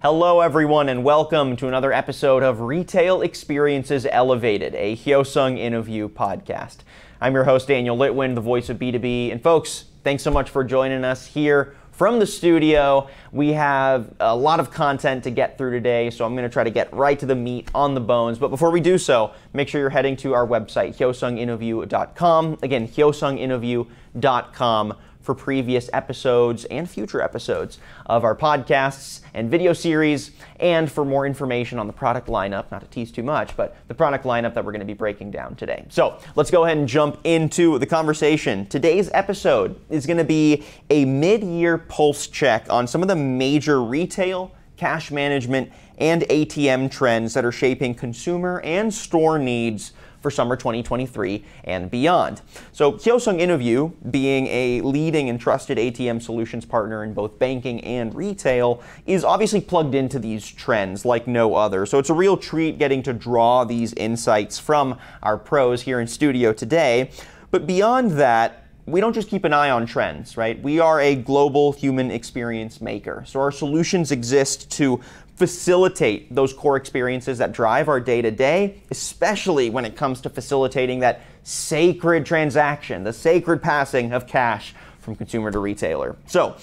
Hello everyone and welcome to another episode of Retail Experiences Elevated, a Hyosung Interview podcast. I'm your host Daniel Litwin, the voice of B2B, and folks, thanks so much for joining us here from the studio. We have a lot of content to get through today, so I'm going to try to get right to the meat on the bones. But before we do so, make sure you're heading to our website, hyosunginterview.com. Again, hyosunginterview.com for previous episodes and future episodes of our podcasts and video series, and for more information on the product lineup, not to tease too much, but the product lineup that we're going to be breaking down today. So let's go ahead and jump into the conversation. Today's episode is going to be a mid-year pulse check on some of the major retail, cash management, and ATM trends that are shaping consumer and store needs for summer 2023 and beyond. So Hyosung Interview, being a leading and trusted ATM solutions partner in both banking and retail, is obviously plugged into these trends like no other. So it's a real treat getting to draw these insights from our pros here in studio today. But beyond that, we don't just keep an eye on trends, right? We are a global human experience maker. So our solutions exist to facilitate those core experiences that drive our day-to-day, especially when it comes to facilitating that sacred transaction, the sacred passing of cash from consumer to retailer. So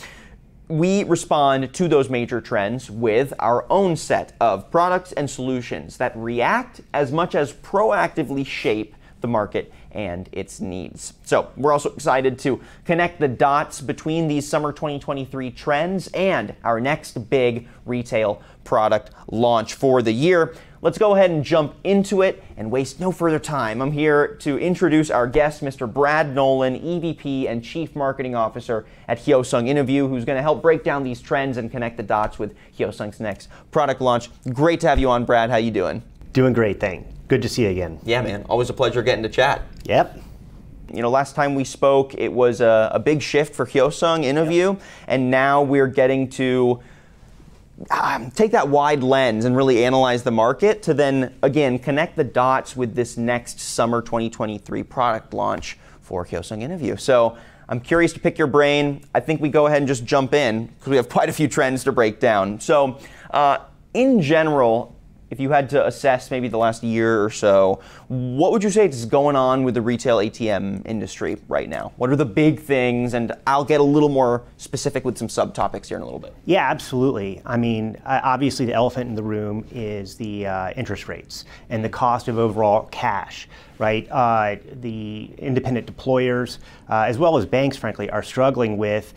we respond to those major trends with our own set of products and solutions that react as much as proactively shape the market and its needs. So we're also excited to connect the dots between these summer 2023 trends and our next big retail product launch for the year. Let's go ahead and jump into it and waste no further time. I'm here to introduce our guest, Mr. Brad Nolan, EVP and Chief Marketing Officer at Hyosung Interview, who's going to help break down these trends and connect the dots with Hyosung's next product launch. Great to have you on, Brad. How you doing? Doing great, thanks. Good to see you again. Yeah, man. Always a pleasure getting to chat. Yep. You know, last time we spoke, it was a big shift for Hyosung Interview, and now we're getting to take that wide lens and really analyze the market to then, again, connect the dots with this next summer 2023 product launch for Hyosung Interview. So I'm curious to pick your brain. I think we go ahead and just jump in because we have quite a few trends to break down. So in general, if you had to assess maybe the last year or so, what would you say is going on with the retail ATM industry right now? What are the big things? And I'll get a little more specific with some subtopics here in a little bit. Yeah, absolutely. I mean, obviously the elephant in the room is the interest rates and the cost of overall cash, right? The independent deployers, as well as banks, frankly, are struggling with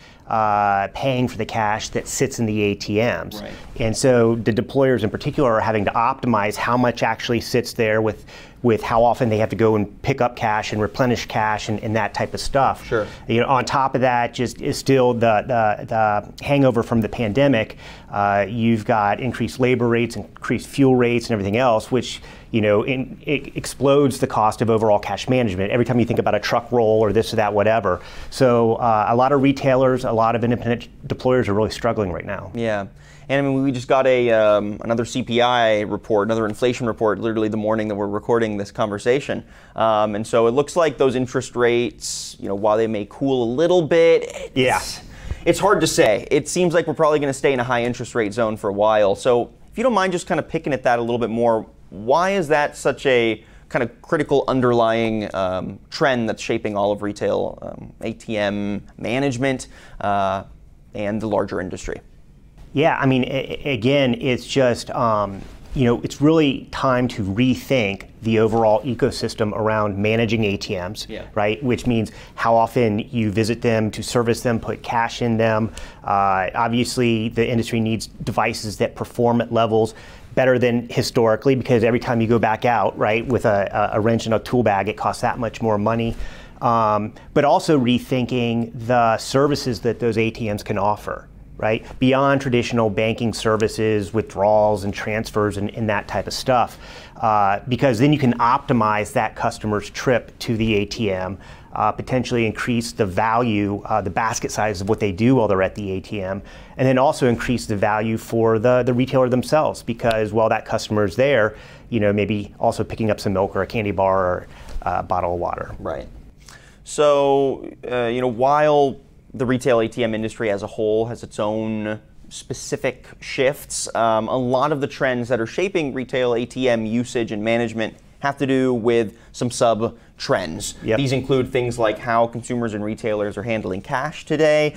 paying for the cash that sits in the ATMs. Right. And so the deployers in particular are having to optimize how much actually sits there with how often they have to go and pick up cash and replenish cash and that type of stuff. Sure. You know, on top of that, just is still the hangover from the pandemic. You've got increased labor rates, increased fuel rates, and everything else, which it explodes the cost of overall cash management every time you think about a truck roll or this or that, whatever. So a lot of retailers, a lot of independent deployers are really struggling right now. Yeah. And I mean, we just got another CPI report, another inflation report, literally the morning that we're recording this conversation. And so it looks like those interest rates, while they may cool a little bit, it's hard to say. It seems like we're probably going to stay in a high interest rate zone for a while. So if you don't mind just kind of picking at that a little bit more, why is that such a kind of critical underlying trend that's shaping all of retail ATM management and the larger industry? Yeah, I mean, again, it's just, it's really time to rethink the overall ecosystem around managing ATMs, right? Which means how often you visit them, to service them, put cash in them. Obviously, the industry needs devices that perform at levels better than historically, because every time you go back out, right, with a wrench and a tool bag, it costs that much more money. But also rethinking the services that those ATMs can offer, right? Beyond traditional banking services, withdrawals and transfers and that type of stuff. Because then you can optimize that customer's trip to the ATM, potentially increase the value, the basket size of what they do while they're at the ATM, and then also increase the value for the retailer themselves, because while that customer is there, maybe also picking up some milk or a candy bar or a bottle of water. Right. So, while the retail ATM industry as a whole has its own specific shifts. A lot of the trends that are shaping retail ATM usage and management have to do with some sub-trends. Yep. These include things like how consumers and retailers are handling cash today,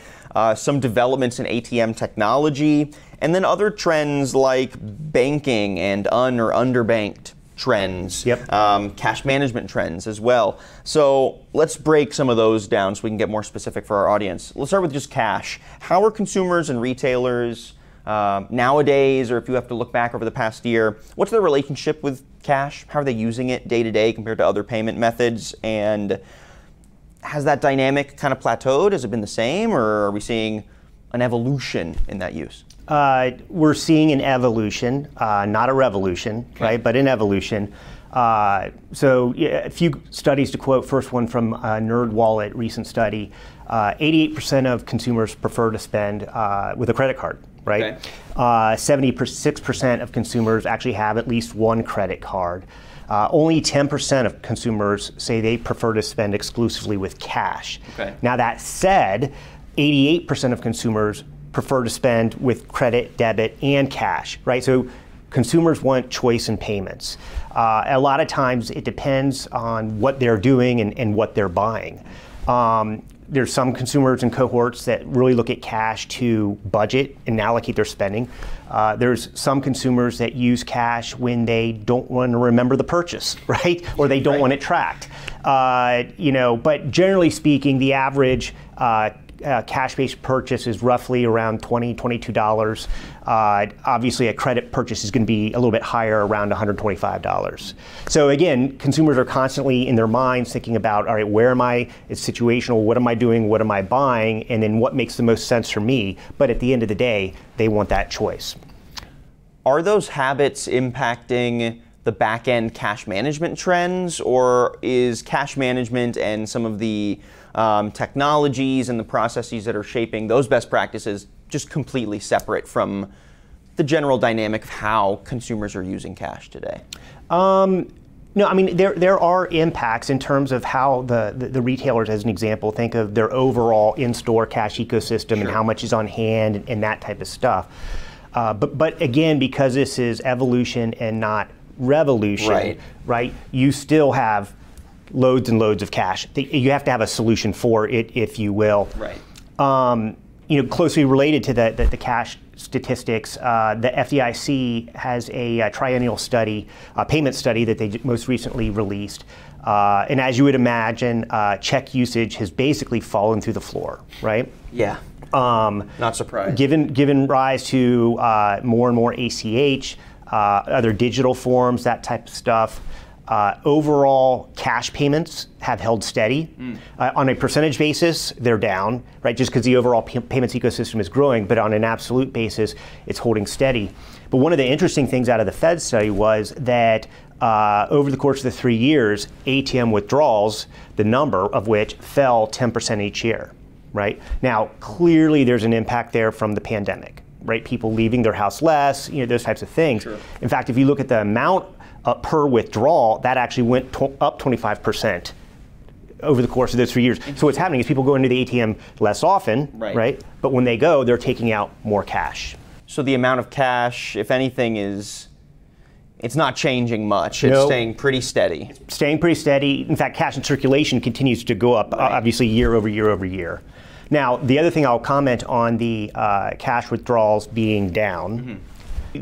some developments in ATM technology, and then other trends like banking and or underbanked trends, yep. Cash management trends as well. So let's break some of those down so we can get more specific for our audience. Let's start with just cash. How are consumers and retailers nowadays, or if you have to look back over the past year, what's their relationship with cash? How are they using it day to day compared to other payment methods? And has that dynamic kind of plateaued? Has it been the same, or are we seeing an evolution in that use? We're seeing an evolution, not a revolution, okay, right? But an evolution. So a few studies to quote. First one from NerdWallet, recent study. 88% of consumers prefer to spend with a credit card, right? Okay. 76% of consumers actually have at least one credit card. Only 10% of consumers say they prefer to spend exclusively with cash. Okay. Now that said, 88% of consumers prefer to spend with credit, debit, and cash, right? So consumers want choice in payments. A lot of times it depends on what they're doing and what they're buying. There's some consumers and cohorts that really look at cash to budget and allocate their spending. There's some consumers that use cash when they don't want to remember the purchase, right? Or they don't want it tracked. But generally speaking, the average cash-based purchase is roughly around $20, $22. Obviously, a credit purchase is going to be a little bit higher, around $125. So again, consumers are constantly in their minds thinking about, all right, where am I? It's situational. What am I doing? What am I buying? And then what makes the most sense for me? But at the end of the day, they want that choice. Are those habits impacting the back-end cash management trends, or is cash management and some of the technologies and the processes that are shaping those best practices just completely separate from the general dynamic of how consumers are using cash today? No, I mean, there are impacts in terms of how the retailers, as an example, think of their overall in-store cash ecosystem, sure, and how much is on hand and that type of stuff. But again, because this is evolution and not revolution, right? You still have loads and loads of cash. You have to have a solution for it, if you will. Right. Closely related to the cash statistics, the FDIC has a triennial study, a payment study that they most recently released. And as you would imagine, check usage has basically fallen through the floor, right? Yeah. Not surprised. Given rise to more and more ACH, other digital forms, that type of stuff. Overall, cash payments have held steady. On a percentage basis, they're down, right? Just because the overall payments ecosystem is growing, but on an absolute basis, it's holding steady. But one of the interesting things out of the Fed study was that over the course of the 3 years, ATM withdrawals, the number of which fell 10% each year, right? Now, clearly there's an impact there from the pandemic, right? People leaving their house less, those types of things. Sure. In fact, if you look at the amount per withdrawal, that actually went up 25% over the course of those 3 years. So what's happening is people go into the ATM less often, right? But when they go, they're taking out more cash. So the amount of cash, if anything, it's not changing much. It's staying pretty steady. Staying pretty steady. In fact, cash in circulation continues to go up, obviously, year over year over year. Now, the other thing I'll comment on the cash withdrawals being down. Mm-hmm.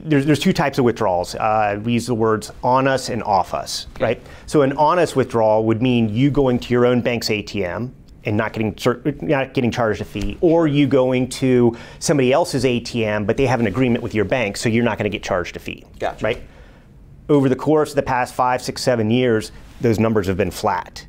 There's two types of withdrawals. We use the words on us and off us, right? So an on us withdrawal would mean you going to your own bank's ATM and not getting charged a fee, or you going to somebody else's ATM, but they have an agreement with your bank, so you're not going to get charged a fee, gotcha, right? Over the course of the past 5, 6, 7 years, those numbers have been flat.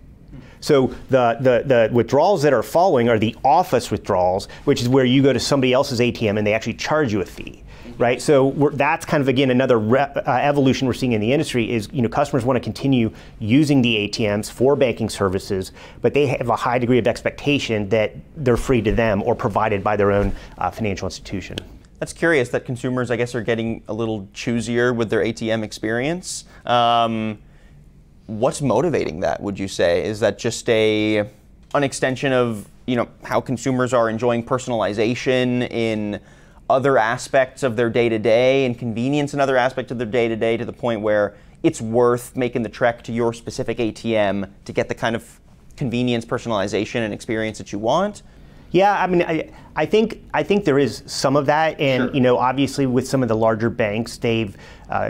So the withdrawals that are following are the off-us withdrawals, which is where you go to somebody else's ATM and they actually charge you a fee. Right, so that's kind of, again, another evolution we're seeing in the industry is, customers want to continue using the ATMs for banking services, but they have a high degree of expectation that they're free to them or provided by their own financial institution. That's curious that consumers, I guess, are getting a little choosier with their ATM experience. What's motivating that, would you say? Is that just an extension of, how consumers are enjoying personalization in other aspects of their day-to-day and convenience in other aspects of their day-to-day to the point where it's worth making the trek to your specific ATM to get the kind of convenience, personalization, and experience that you want? Yeah, I mean, I think there is some of that, and Sure. Obviously with some of the larger banks, they've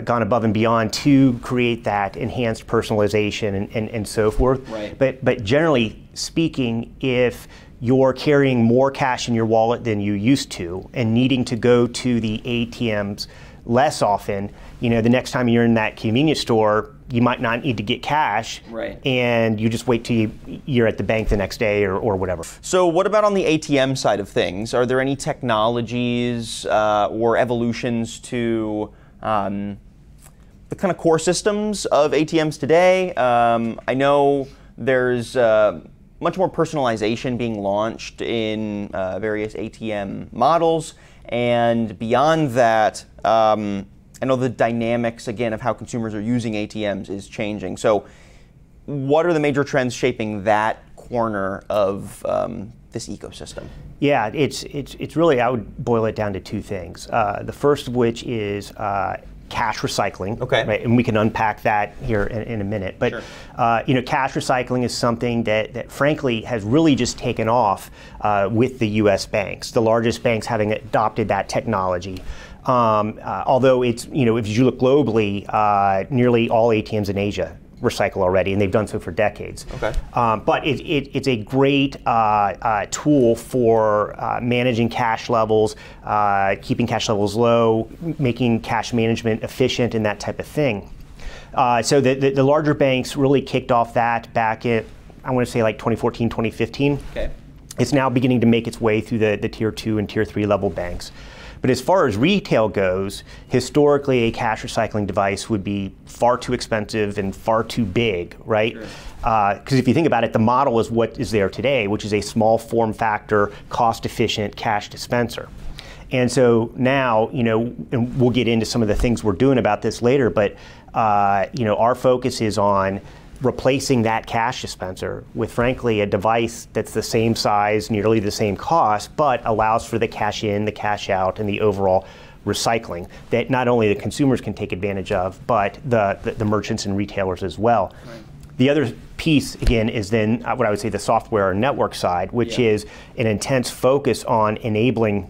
gone above and beyond to create that enhanced personalization and so forth. Right. But generally speaking, if you're carrying more cash in your wallet than you used to, and needing to go to the ATMs less often, the next time you're in that convenience store, you might not need to get cash, right, and you just wait till you're at the bank the next day or whatever. So what about on the ATM side of things? Are there any technologies or evolutions to the kind of core systems of ATMs today? I know there's much more personalization being launched in various ATM models, and beyond that, I know the dynamics, again, of how consumers are using ATMs is changing. So what are the major trends shaping that corner of this ecosystem? Yeah, it's really, I would boil it down to two things. The first of which is cash recycling. Okay. Right? And we can unpack that here in a minute. But Sure. Cash recycling is something that frankly has really just taken off with the U.S. banks, the largest banks having adopted that technology. Although it's, if you look globally, nearly all ATMs in Asia recycle already, and they've done so for decades. Okay. But it's a great tool for managing cash levels, keeping cash levels low, making cash management efficient, and that type of thing. So the larger banks really kicked off that back in, I want to say like 2014, 2015. Okay. It's now beginning to make its way through the tier 2 and tier 3 level banks. But as far as retail goes, historically a cash recycling device would be far too expensive and far too big, right? Sure. Because if you think about it, the model is what is there today, which is a small form factor, cost-efficient cash dispenser. And so now, and we'll get into some of the things we're doing about this later, but our focus is on replacing that cash dispenser with, frankly, a device that's the same size, nearly the same cost, but allows for the cash in, the cash out, and the overall recycling that not only the consumers can take advantage of, but the merchants and retailers as well. Right. The other piece, again, is then what I would say the software or network side, which is an intense focus on enabling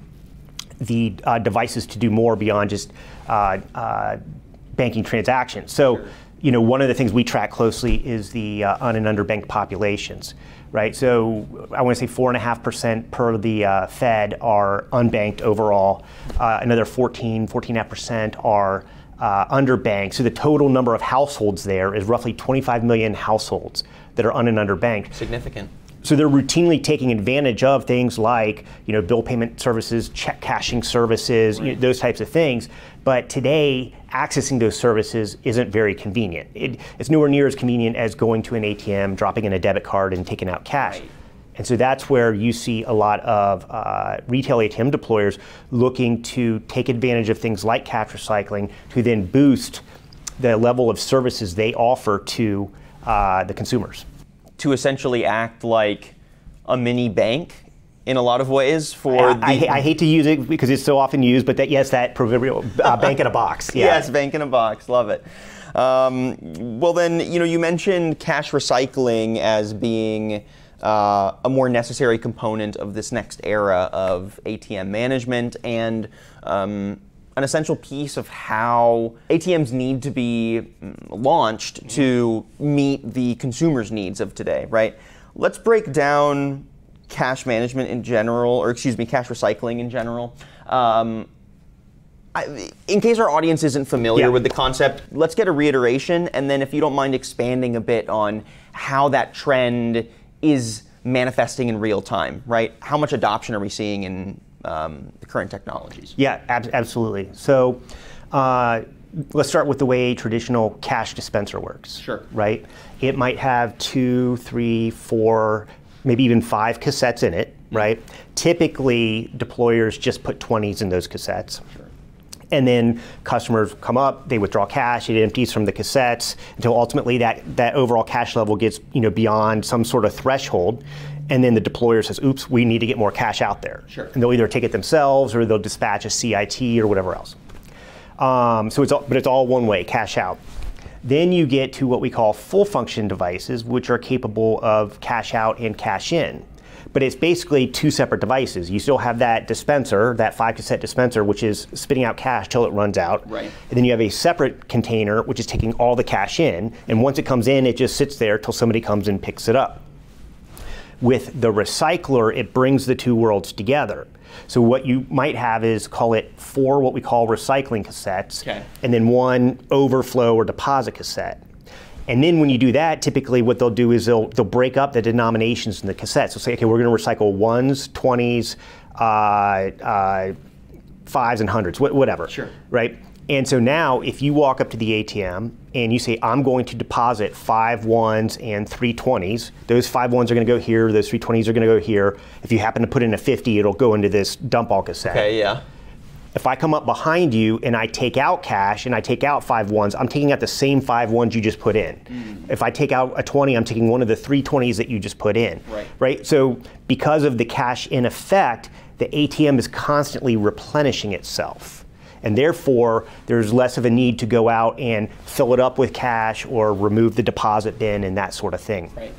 the devices to do more beyond just banking transactions. So. Sure. One of the things we track closely is the un- and underbanked populations, right? So I want to say 4.5% per the Fed are unbanked overall. Another 14.5% are underbanked. So the total number of households there is roughly 25 million households that are un- and underbanked. Significant. So they're routinely taking advantage of things like, bill payment services, check cashing services, right, those types of things. But today, accessing those services isn't very convenient. It's nowhere near as convenient as going to an ATM, dropping in a debit card, and taking out cash. Right. And so that's where you see a lot of retail ATM deployers looking to take advantage of things like cash recycling to then boost the level of services they offer to the consumers. To essentially act like a mini bank in a lot of ways for I hate to use it because it's so often used, but that proverbial bank in a box. Yeah. Yes, bank in a box, love it. Well then, you mentioned cash recycling as being a more necessary component of this next era of ATM management, and an essential piece of how ATMs need to be launched to meet the consumer's needs of today, right? Let's break down cash management in general, cash recycling in general. In case our audience isn't familiar with the concept, let's get a reiteration, and then if you don't mind expanding a bit on how that trend is manifesting in real time, right? How much adoption are we seeing in the current technologies? Yeah, absolutely. So let's start with the way traditional cash dispenser works. Sure. Right? It might have 2, 3, 4, maybe even 5 cassettes in it, right? Typically, deployers just put 20s in those cassettes. Sure. And then customers come up, they withdraw cash, it empties from the cassettes until ultimately that overall cash level gets beyond some sort of threshold. and then the deployer says, oops, we need to get more cash out there. Sure. And they'll either take it themselves or they'll dispatch a CIT or whatever else. But it's all one way, cash out. Then you get to what we call full function devices, which are capable of cash out and cash in. But it's basically two separate devices. You still have that dispenser, that 5 cassette dispenser, which is spitting out cash till it runs out. Right. And then you have a separate container, which is taking all the cash in. And once it comes in, it just sits there till somebody comes and picks it up. With the recycler, it brings the two worlds together. So what you might have is, call it 4 what we call recycling cassettes, okay, and then 1 overflow or deposit cassette. And then when you do that, typically what they'll do is they'll break up the denominations in the cassettes. So say, okay, we're going to recycle 1s, 20s, 5s, and 100s, whatever. Sure. Right? And so now, if you walk up to the ATM and you say, I'm going to deposit 5 1s and 3 20s, those 5 1s are going to go here, those 3 20s are going to go here. If you happen to put in a 50, it'll go into this dump all cassette. Okay, yeah. If I come up behind you and I take out cash and I take out 5 1s, I'm taking out the same 5 1s you just put in. If I take out a 20, I'm taking one of the 3 20s that you just put in. Right? So because of the cash in effect, the ATM is constantly replenishing itself. And therefore, there's less of a need to go out and fill it up with cash or remove the deposit bin and that sort of thing. Right.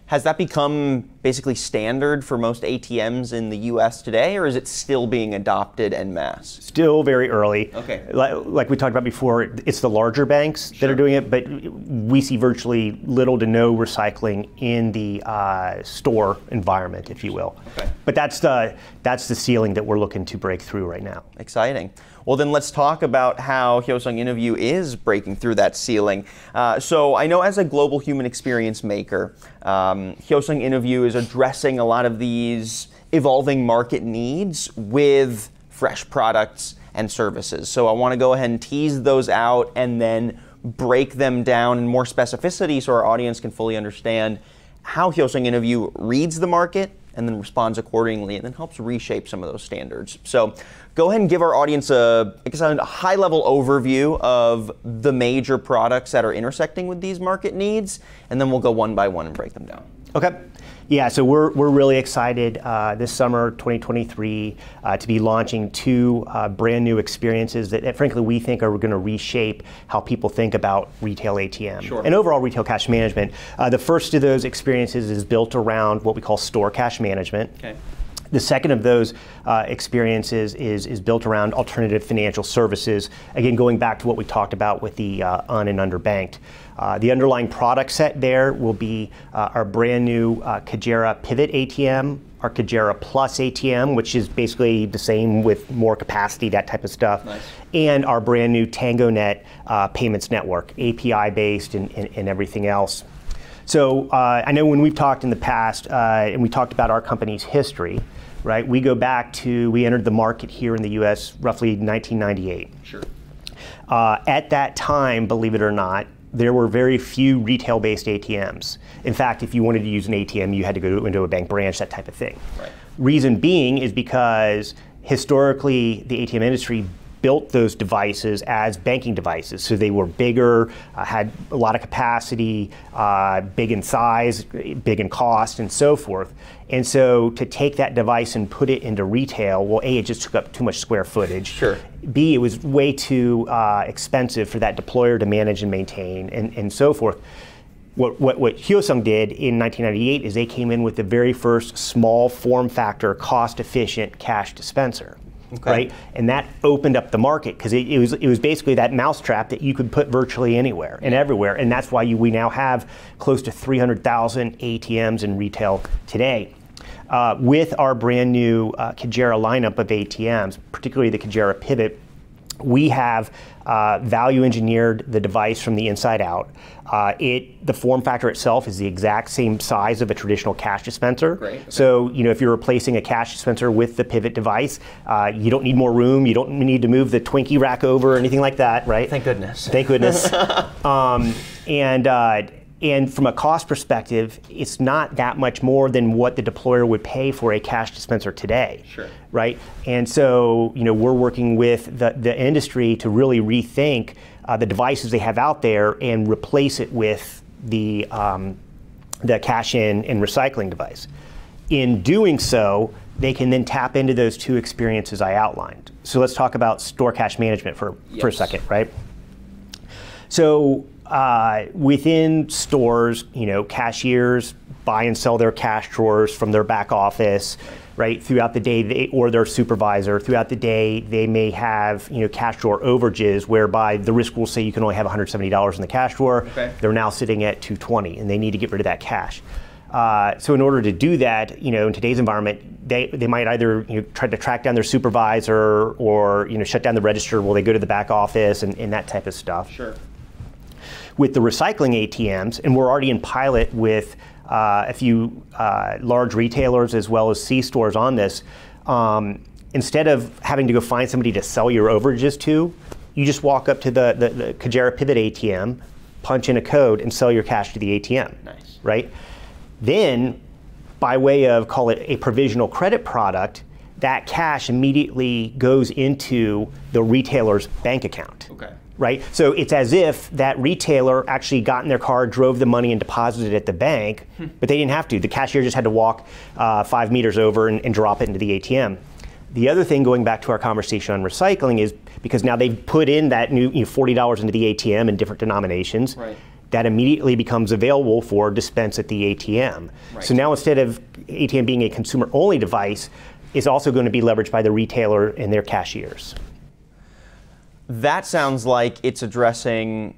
Has that become basically standard for most ATMs in the US today, or is it still being adopted en masse? Still very early. Okay. Like we talked about before, it's the larger banks that are doing it, but we see virtually little to no recycling in the store environment, if you will. Okay. But that's the ceiling that we're looking to break through right now. Exciting. Well, then let's talk about how Hyosung Interview is breaking through that ceiling. So I know as a global human experience maker, Hyosung Interview is addressing a lot of these evolving market needs with fresh products and services. So I want to go ahead and tease those out and then break them down in more specificity so our audience can fully understand how Hyosung Interview reads the market and then responds accordingly and then helps reshape some of those standards. So go ahead and give our audience a high-level overview of the major products that are intersecting with these market needs, and then we'll go one by one and break them down. Okay. Yeah, so we're really excited this summer, 2023, to be launching 2 brand new experiences that frankly we think are going to reshape how people think about retail ATM and overall retail cash management. The first of those experiences is built around what we call store cash management. Okay. The second of those experiences is built around alternative financial services, again going back to what we talked about with the un- and underbanked. The underlying product set there will be our brand new Kajera Pivot ATM, our Kajera Plus ATM, which is basically the same with more capacity, that type of stuff, and our brand new TangoNet payments network, API-based and everything else. So I know when we've talked in the past, and we talked about our company's history, right? We go back to, we entered the market here in the US roughly 1998. Sure. At that time, believe it or not, there were very few retail-based ATMs. In fact, if you wanted to use an ATM, you had to go into a bank branch, that type of thing. Right. Reason being is because historically the ATM industry built those devices as banking devices. So they were bigger, had a lot of capacity, big in size, big in cost, and so forth. And so to take that device and put it into retail, well, A, it just took up too much square footage. Sure. B, it was way too expensive for that deployer to manage and maintain, and so forth. What Hyosung did in 1998 is they came in with the very first small form factor, cost-efficient cash dispenser. Okay. Right, and that opened up the market because it was basically that mousetrap that you could put virtually anywhere and everywhere, and that's why we now have close to 300,000 ATMs in retail today. With our brand new Kajera lineup of ATMs, particularly the Kajera Pivot, we have value engineered the device from the inside out. The form factor itself is the exact same size of a traditional cash dispenser. Great. Okay. So, if you're replacing a cash dispenser with the Pivot device, you don't need more room. You don't need to move the Twinkie rack over or anything like that, right? Thank goodness. Thank goodness. And from a cost perspective, it's not that much more than what the deployer would pay for a cash dispenser today. Sure. Right? And so, we're working with the industry to really rethink the devices they have out there and replace it with the cash in and recycling device. In doing so, they can then tap into those two experiences I outlined. So let's talk about store cash management for a second, right? So within stores, cashiers buy and sell their cash drawers from their back office, right? Throughout the day, or their supervisor, throughout the day, they may have cash drawer overages, whereby the risk will say you can only have $170 in the cash drawer. Okay. They're now sitting at $220, and they need to get rid of that cash. So in order to do that, in today's environment, they might either try to track down their supervisor or shut down the register while they go to the back office and that type of stuff. Sure. With the recycling ATMs, and we're already in pilot with a few large retailers as well as C-stores on this, instead of having to go find somebody to sell your overages to, you just walk up to the Kajera Pivot ATM, punch in a code, and sell your cash to the ATM. Nice. Right? Then, by way of, call it a provisional credit product, that cash immediately goes into the retailer's bank account. Okay. Right? So it's as if that retailer actually got in their car, drove the money, and deposited it at the bank, but they didn't have to. The cashier just had to walk 5 meters over and drop it into the ATM. The other thing, going back to our conversation on recycling, is because now they've put in that new $40 into the ATM in different denominations. Right. That immediately becomes available for dispense at the ATM. Right. So now, instead of ATM being a consumer-only device, it's also going to be leveraged by the retailer and their cashiers. That sounds like it's addressing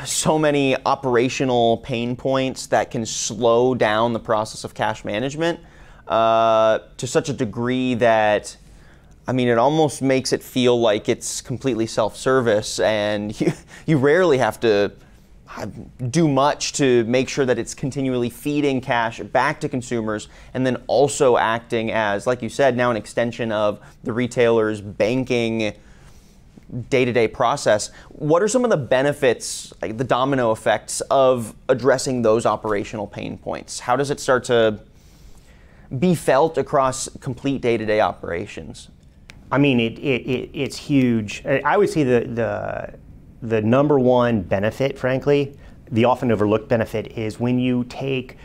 so many operational pain points that can slow down the process of cash management to such a degree that, it almost makes it feel like it's completely self-service, and you rarely have to do much to make sure that it's continually feeding cash back to consumers, and then also acting as, like you said, now an extension of the retailer's banking day-to-day process. What are some of the benefits, like the domino effects, of addressing those operational pain points? How does it start to be felt across complete day-to-day operations? It's huge. I would say the number one benefit, frankly, the often overlooked benefit, is when you take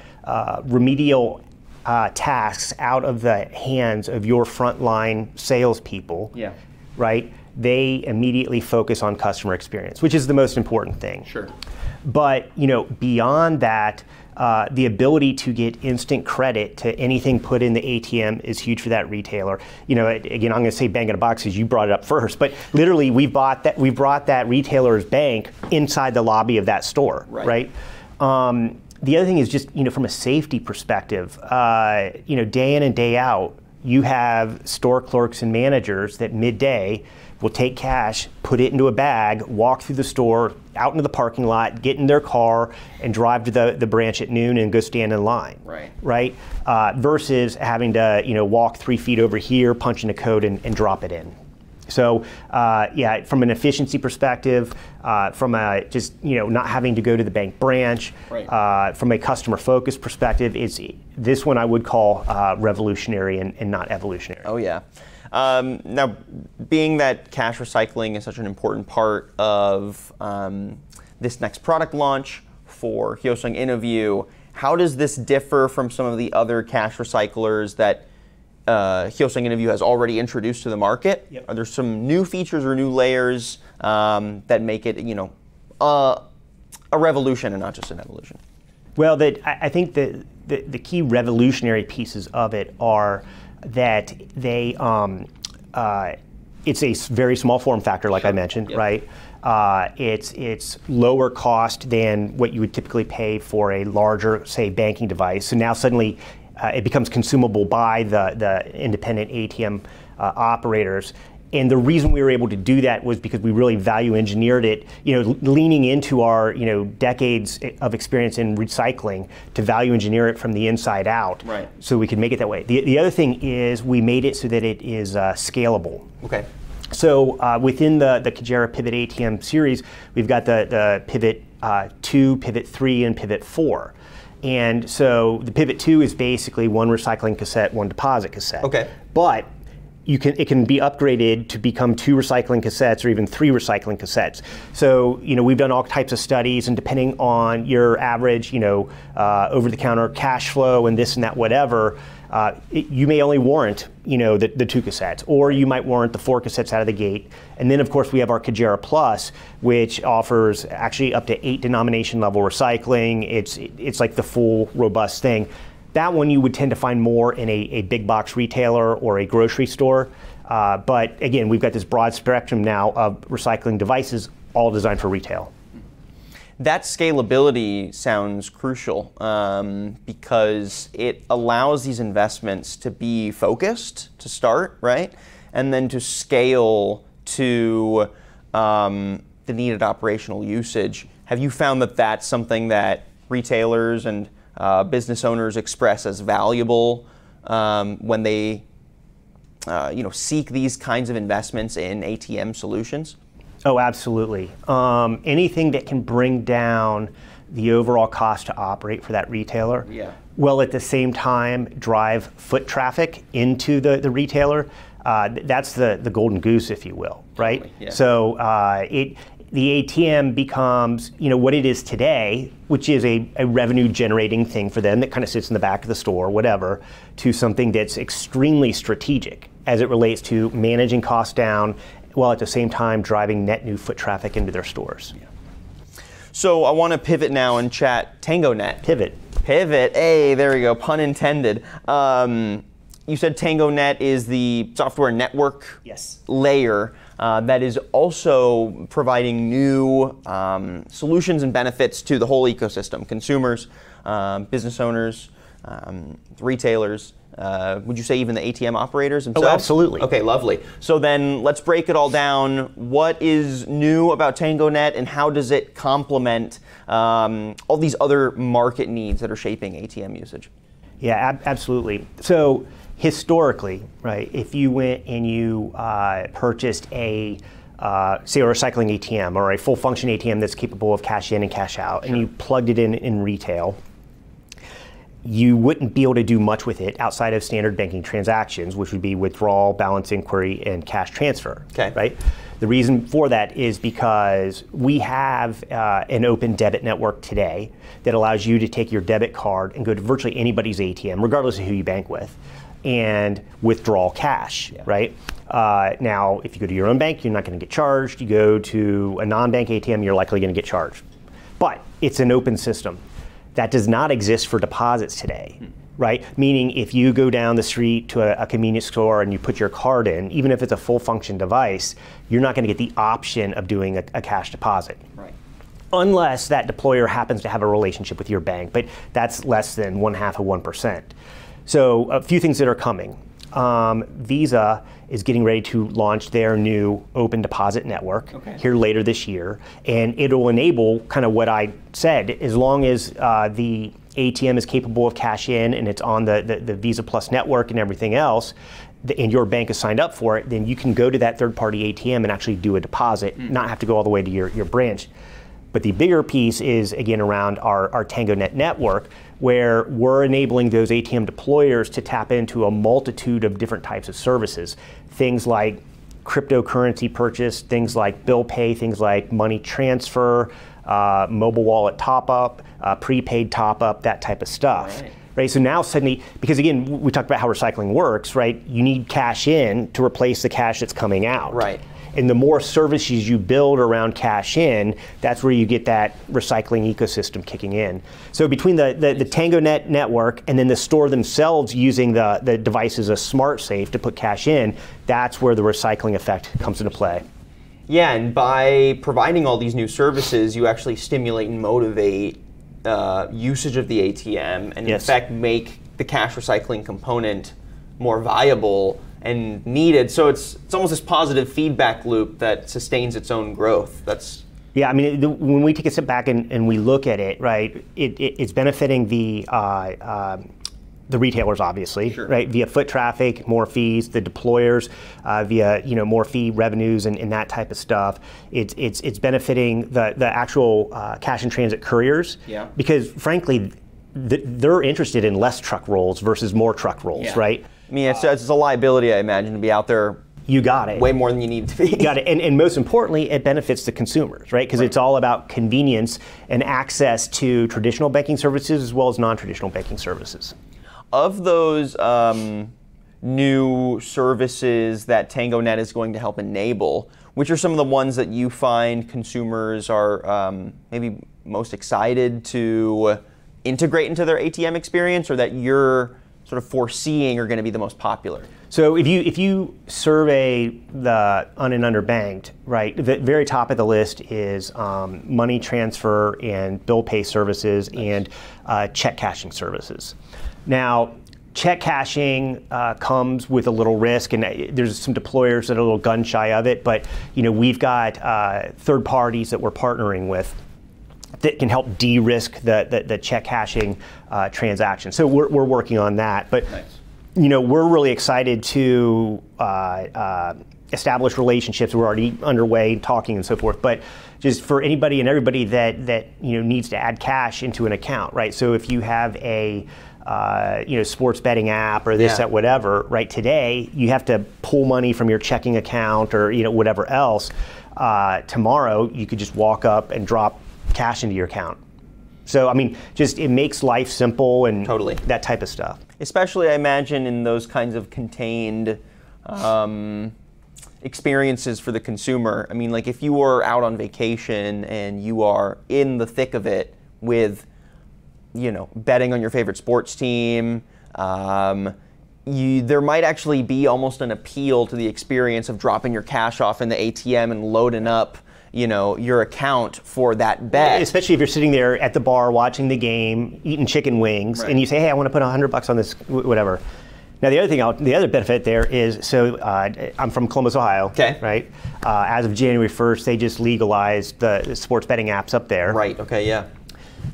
remedial tasks out of the hands of your frontline salespeople. Yeah. Right? They immediately focus on customer experience, which is the most important thing. Sure. But beyond that, the ability to get instant credit to anything put in the ATM is huge for that retailer. Again, I'm going to say bang in a box because you brought it up first, but literally we brought that retailer's bank inside the lobby of that store, right? The other thing is just, from a safety perspective, day in and day out, you have store clerks and managers that midday will take cash, put it into a bag, walk through the store, out into the parking lot, get in their car, and drive to the branch at noon and go stand in line. Right? Versus having to walk 3 feet over here, punch in a code, and drop it in. So from an efficiency perspective, from a just not having to go to the bank branch, from a customer focus perspective, this one I would call revolutionary and not evolutionary. Oh yeah. Now, being that cash recycling is such an important part of this next product launch for Hyosung Interview, how does this differ from some of the other cash recyclers that Hyosung Interview has already introduced to the market? Yep. Are there some new features or new layers that make it, a revolution and not just an evolution? Well, I think the key revolutionary pieces of it are that they it's a very small form factor, like I mentioned, right? It's lower cost than what you would typically pay for a larger, say, banking device. So now suddenly it becomes consumable by the independent ATM operators. And the reason we were able to do that was because we really value engineered it, leaning into our, decades of experience in recycling to value engineer it from the inside out. Right. So we could make it that way. The other thing is we made it so that it is scalable. Okay. So within the Kajera Pivot ATM series, we've got the Pivot 2, Pivot 3, and Pivot 4. And so the Pivot 2 is basically one recycling cassette, one deposit cassette. Okay. But it can be upgraded to become 2 recycling cassettes or even 3 recycling cassettes. So, we've done all types of studies, and depending on your average, over-the-counter cash flow and this and that, whatever, you may only warrant, the 2 cassettes, or you might warrant the 4 cassettes out of the gate. And then, of course, we have our Kajera Plus, which offers actually up to 8 denomination level recycling. It's like the full, robust thing. That one you would tend to find more in a big box retailer or a grocery store. But again, we've got this broad spectrum now of recycling devices, all designed for retail. That scalability sounds crucial because it allows these investments to be focused to start, right? And then to scale to the needed operational usage. Have you found that that's something that retailers and business owners express as valuable when they seek these kinds of investments in ATM solutions? Oh, absolutely. Anything that can bring down the overall cost to operate for that retailer, while at the same time drive foot traffic into the retailer, that's the golden goose, if you will, right? Totally, yeah. So the ATM becomes, what it is today, which is a revenue generating thing for them that kind of sits in the back of the store, whatever, to something that's extremely strategic as it relates to managing costs down, while at the same time driving net new foot traffic into their stores. Yeah. So I want to pivot now and chat TangoNet. Pivot. Hey, there we go, pun intended. You said TangoNet is the software network layer that is also providing new solutions and benefits to the whole ecosystem, consumers, business owners, retailers. Would you say even the ATM operators themselves? Oh, absolutely. Okay, lovely. So then let's break it all down. What is new about TangoNet, and how does it complement all these other market needs that are shaping ATM usage? Yeah, absolutely. So historically, right, if you went and you purchased say a recycling ATM or a full function ATM that's capable of cash in and cash out, and you plugged it in retail, you wouldn't be able to do much with it outside of standard banking transactions, which would be withdrawal, balance inquiry, and cash transfer. Okay. Right? The reason for that is because we have an open debit network today that allows you to take your debit card and go to virtually anybody's ATM, regardless of who you bank with, and withdraw cash, right? Now, if you go to your own bank, you're not going to get charged. You go to a non-bank ATM, you're likely going to get charged. But it's an open system. That does not exist for deposits today, right? Meaning if you go down the street to a convenience store and you put your card in, even if it's a full function device, you're not going to get the option of doing a cash deposit. Right. Unless that deployer happens to have a relationship with your bank, but that's less than 0.5%. So a few things that are coming. Visa is getting ready to launch their new open deposit network here later this year, and it'll enable kind of what I said, as long as the ATM is capable of cash in and it's on the Visa Plus network and everything else, and your bank is signed up for it, then you can go to that third-party ATM and actually do a deposit, not have to go all the way to your branch. But the bigger piece is, again, around our TangoNet network, where we're enabling those ATM deployers to tap into a multitude of different types of services. Things like cryptocurrency purchase, things like bill pay, things like money transfer, mobile wallet top-up, prepaid top-up, that type of stuff. Right, so now suddenly, because again, we talked about how recycling works, right? You need cash in to replace the cash that's coming out. Right. And the more services you build around cash in, that's where you get that recycling ecosystem kicking in. So between the TangoNet network and then the store themselves using the device as a smart safe to put cash in, that's where the recycling effect comes into play. Yeah, and by providing all these new services, you actually stimulate and motivate usage of the ATM, and in fact make the cash recycling component more viable and needed. So it's almost this positive feedback loop that sustains its own growth. That's I mean, when we take a step back and we look at it, right, it's benefiting the retailers, obviously, right, via foot traffic, more fees, the deployers via more fee revenues and that type of stuff. It's benefiting the actual cash and transit couriers, because frankly, they're interested in less truck rolls versus more truck rolls, right? I mean, it's a liability, I imagine, to be out there. You got it. Way more than you need to be. You got it. And most importantly, it benefits the consumers, right? Because it's all about convenience and access to traditional banking services as well as non-traditional banking services. Of those new services that TangoNet is going to help enable, which are some of the ones that you find consumers are maybe most excited to integrate into their ATM experience, or that you're sort of foreseeing are going to be the most popular? So if you survey the un- and underbanked, right, the very top of the list is money transfer and bill pay services and check cashing services. Now, check cashing comes with a little risk, and there's some deployers that are a little gun shy of it, but we've got third parties that we're partnering with that can help de-risk the check cashing transaction. So we're working on that. But we're really excited to establish relationships. We're already underway, talking and so forth. But just for anybody and everybody that needs to add cash into an account, right? So if you have a sports betting app or this, that, whatever, right? Today you have to pull money from your checking account or whatever else. Tomorrow you could just walk up and drop cash into your account. So I mean, just it makes life simple and that type of stuff. Especially, I imagine, in those kinds of contained experiences for the consumer. I mean, like if you are out on vacation and you are in the thick of it with, betting on your favorite sports team, there might actually be almost an appeal to the experience of dropping your cash off in the ATM and loading up your account for that bet. Especially if you're sitting there at the bar watching the game, eating chicken wings, and you say, hey, I want to put $100 on this, whatever. Now the other benefit there is, so I'm from Columbus, Ohio, right? As of January 1st, they just legalized the sports betting apps up there. Right, okay, yeah.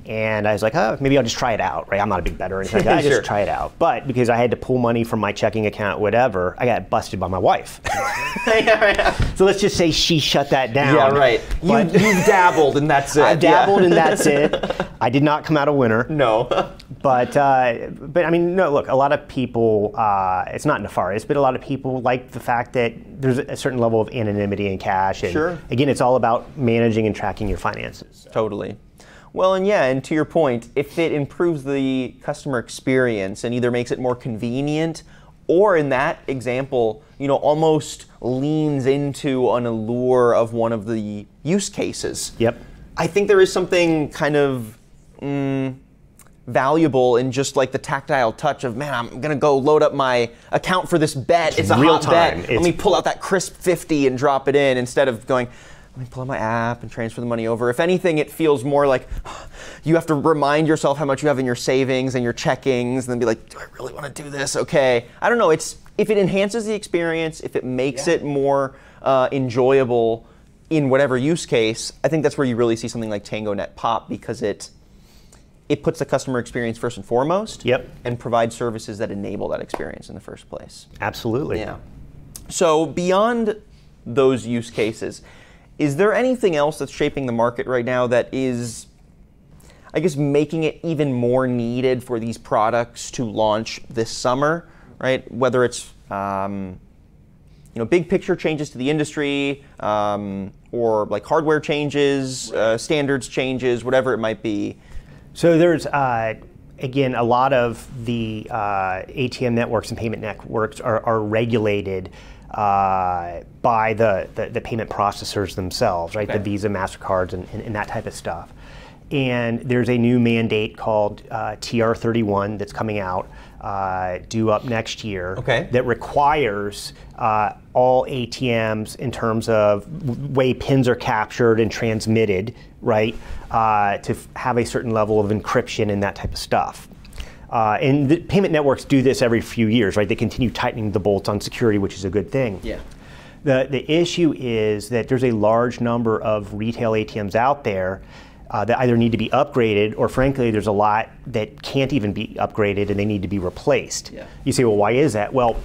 And I was like, oh, maybe I'll just try it out, right? I'm not a big bettor or anything like that. I just try it out. But because I had to pull money from my checking account, whatever, I got busted by my wife. So let's just say she shut that down. Yeah, right. You've dabbled and that's it. I've dabbled and that's it. I did not come out a winner. No. But I mean, no, look, a lot of people, it's not nefarious, but a lot of people like the fact that there's a certain level of anonymity in cash. And again, it's all about managing and tracking your finances. Totally. Well, and to your point, if it improves the customer experience and either makes it more convenient or in that example, almost leans into an allure of one of the use cases. Yep. I think there is something kind of valuable in just like the tactile touch of, man, I'm going to go load up my account for this bet. It's a hot bet. Let me pull out that crisp 50 and drop it in instead of going, let me pull out my app and transfer the money over. If anything, it feels more like you have to remind yourself how much you have in your savings and your checkings, and then be like, do I really want to do this? Okay. I don't know. If it enhances the experience, if it makes it more enjoyable in whatever use case, I think that's where you really see something like TangoNet pop, because it puts the customer experience first and foremost, and provides services that enable that experience in the first place. Absolutely. Yeah. So beyond those use cases, is there anything else that's shaping the market right now that is, I guess, making it even more needed for these products to launch this summer, right? Whether it's big picture changes to the industry, or like hardware changes, standards changes, whatever it might be. So there's again, a lot of the ATM networks and payment networks are regulated by the payment processors themselves, right? The Visa, MasterCards, and that type of stuff. And there's a new mandate called TR31 that's coming out, due up next year, that requires all ATMs, in terms of way PINs are captured and transmitted, right, to have a certain level of encryption and that type of stuff. And the payment networks do this every few years, right? They continue tightening the bolts on security, which is a good thing. Yeah. The issue is that there's a large number of retail ATMs out there that either need to be upgraded, or frankly, there's a lot that can't even be upgraded and they need to be replaced. Yeah. You say, well, why is that? Well,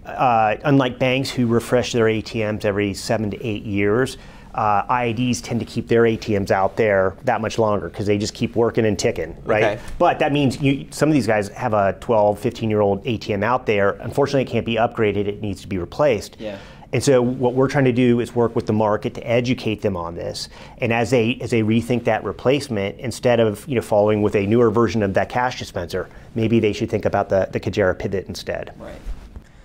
unlike banks who refresh their ATMs every 7 to 8 years, IADs tend to keep their ATMs out there that much longer because they just keep working and ticking, right? Okay. But that means some of these guys have a 12, 15-year-old ATM out there. Unfortunately, it can't be upgraded. It needs to be replaced. Yeah. And so what we're trying to do is work with the market to educate them on this. And as they rethink that replacement, instead of following with a newer version of that cash dispenser, maybe they should think about the Kajera Pivot instead. Right.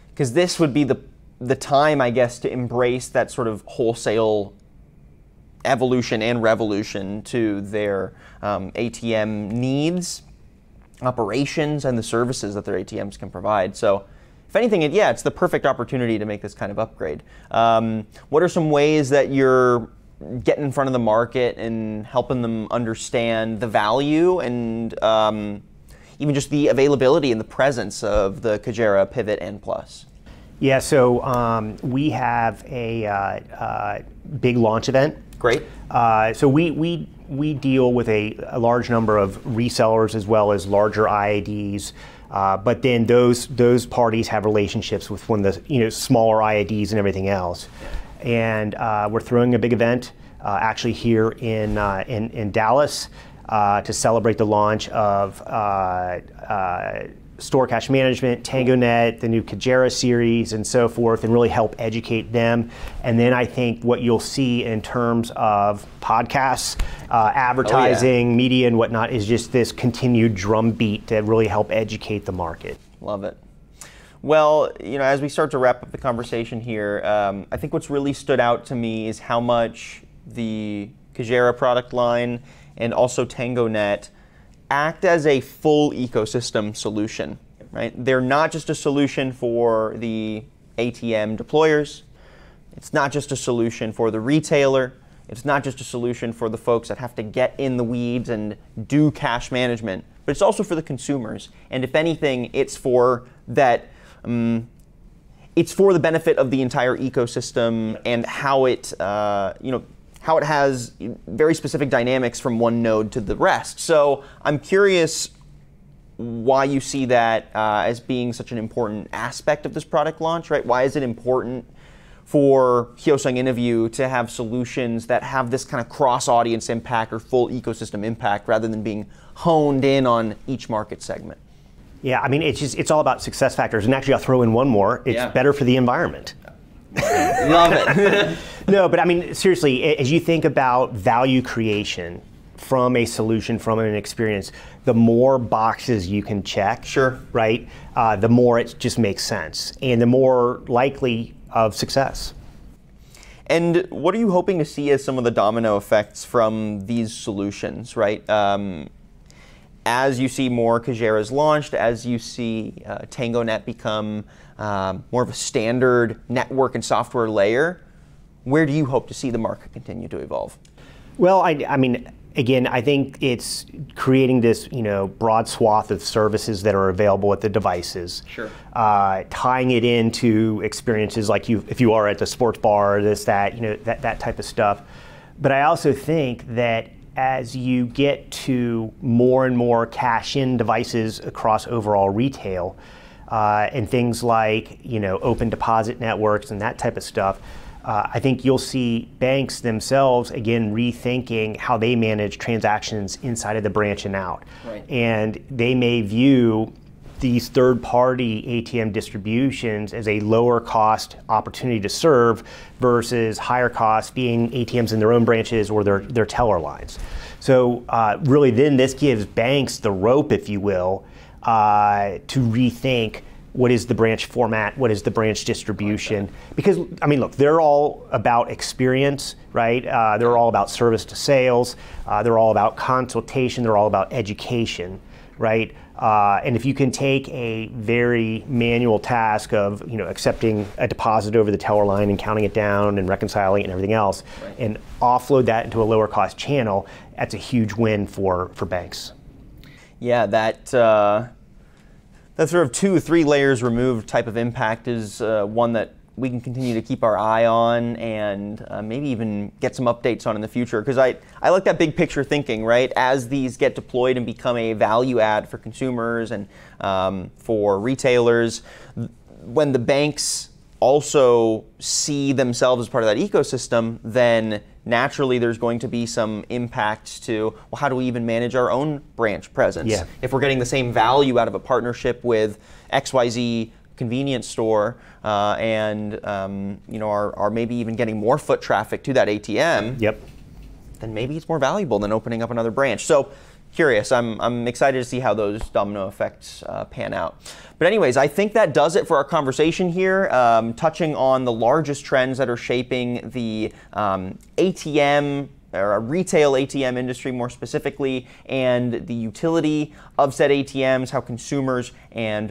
Because this would be the time, I guess, to embrace that sort of wholesale evolution and revolution to their ATM needs, operations, and the services that their ATMs can provide. So if anything, it's the perfect opportunity to make this kind of upgrade. What are some ways that you're getting in front of the market and helping them understand the value and even just the availability and the presence of the Kajera Pivot N Plus? Yeah, so we have a big launch event. Great. So we deal with a large number of resellers as well as larger IADs, but then those parties have relationships with one of the smaller IADs and everything else. And we're throwing a big event actually here in Dallas to celebrate the launch of Store Cash Management, TangoNet, the new Kajera series, and so forth, and really help educate them. And then I think what you'll see in terms of podcasts, advertising, media, and whatnot is just this continued drumbeat to really help educate the market. Love it. Well, as we start to wrap up the conversation here, I think what's really stood out to me is how much the Kajera product line and also TangoNet act as a full ecosystem solution, right? They're not just a solution for the ATM deployers. It's not just a solution for the retailer. It's not just a solution for the folks that have to get in the weeds and do cash management, but it's also for the consumers. And if anything, it's for that. It's for the benefit of the entire ecosystem and how it, how it has very specific dynamics from one node to the rest. So I'm curious why you see that as being such an important aspect of this product launch, right? Why is it important for Hyosung Interview to have solutions that have this kind of cross-audience impact or full ecosystem impact rather than being honed in on each market segment? Yeah, I mean, it's all about success factors. And actually, I'll throw in one more. It's better for the environment. Love it. No, but I mean, seriously, as you think about value creation from a solution, from an experience, the more boxes you can check, right, the more it just makes sense and the more likely of success. And what are you hoping to see as some of the domino effects from these solutions, right? As you see more Kajeras launched, as you see TangoNet become more of a standard network and software layer, where do you hope to see the market continue to evolve? Well, I mean, again, I think it's creating this broad swath of services that are available at the devices. Tying it into experiences like if you are at the sports bar, that type of stuff. But I also think that as you get to more and more cash-in devices across overall retail, and things like open deposit networks and that type of stuff, I think you'll see banks themselves again rethinking how they manage transactions inside of the branch and out. And they may view these third-party ATM distributions as a lower cost opportunity to serve versus higher cost being ATMs in their own branches or their teller lines. So really then this gives banks the rope, if you will, to rethink what is the branch format, what is the branch distribution. Because, I mean, look, they're all about experience, right? They're all about service to sales. They're all about consultation. They're all about education, right? And if you can take a very manual task of accepting a deposit over the teller line and counting it down and reconciling it and everything else, and offload that into a lower cost channel, that's a huge win for banks. Yeah, that sort of 2 or 3 layers removed type of impact is one that we can continue to keep our eye on and maybe even get some updates on in the future. Because I like that big picture thinking, right? As these get deployed and become a value add for consumers and for retailers, when the banks also see themselves as part of that ecosystem, then naturally there's going to be some impacts to, well, how do we even manage our own branch presence? Yeah. If we're getting the same value out of a partnership with XYZ convenience store and are maybe even getting more foot traffic to that ATM, Yep. then maybe it's more valuable than opening up another branch. So curious, I'm excited to see how those domino effects pan out. But anyways, I think that does it for our conversation here, touching on the largest trends that are shaping the ATM or a retail ATM industry more specifically, and the utility of said ATMs, how consumers and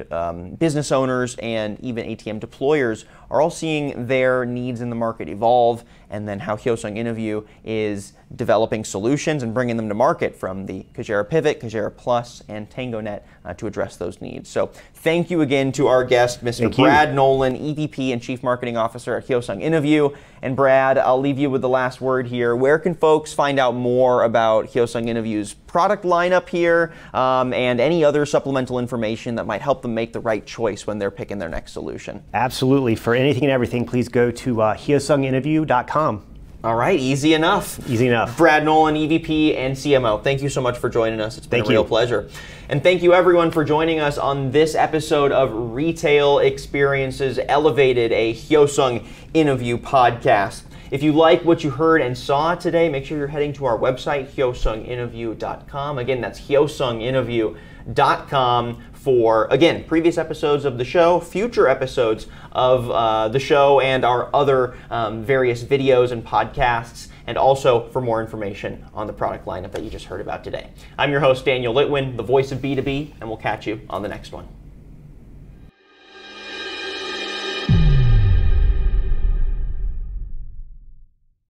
business owners and even ATM deployers are all seeing their needs in the market evolve, and then how Hyosung Interview is developing solutions and bringing them to market from the Kajera Pivot, Kajera Plus, and TangoNet to address those needs. So thank you again to our guest, Mr. Brad Nolan, EVP and Chief Marketing Officer at Hyosung Interview. And Brad, I'll leave you with the last word here. Where can folks find out more about Hyosung Interview's product lineup here and any other supplemental information that might help them make the right choice when they're picking their next solution? Absolutely. For anything and everything, please go to hyosunginterview.com. All right, easy enough. Easy enough. Brad Nolan, EVP and CMO, thank you so much for joining us. It's been a real pleasure. And thank you everyone for joining us on this episode of Retail Experiences Elevated, a Hyosung Interview podcast. If you like what you heard and saw today, make sure you're heading to our website, hyosunginterview.com. Again, that's hyosunginterview.com for, again, previous episodes of the show, future episodes of the show, and our other various videos and podcasts, and also for more information on the product lineup that you just heard about today. I'm your host, Daniel Litwin, the voice of B2B, and we'll catch you on the next one.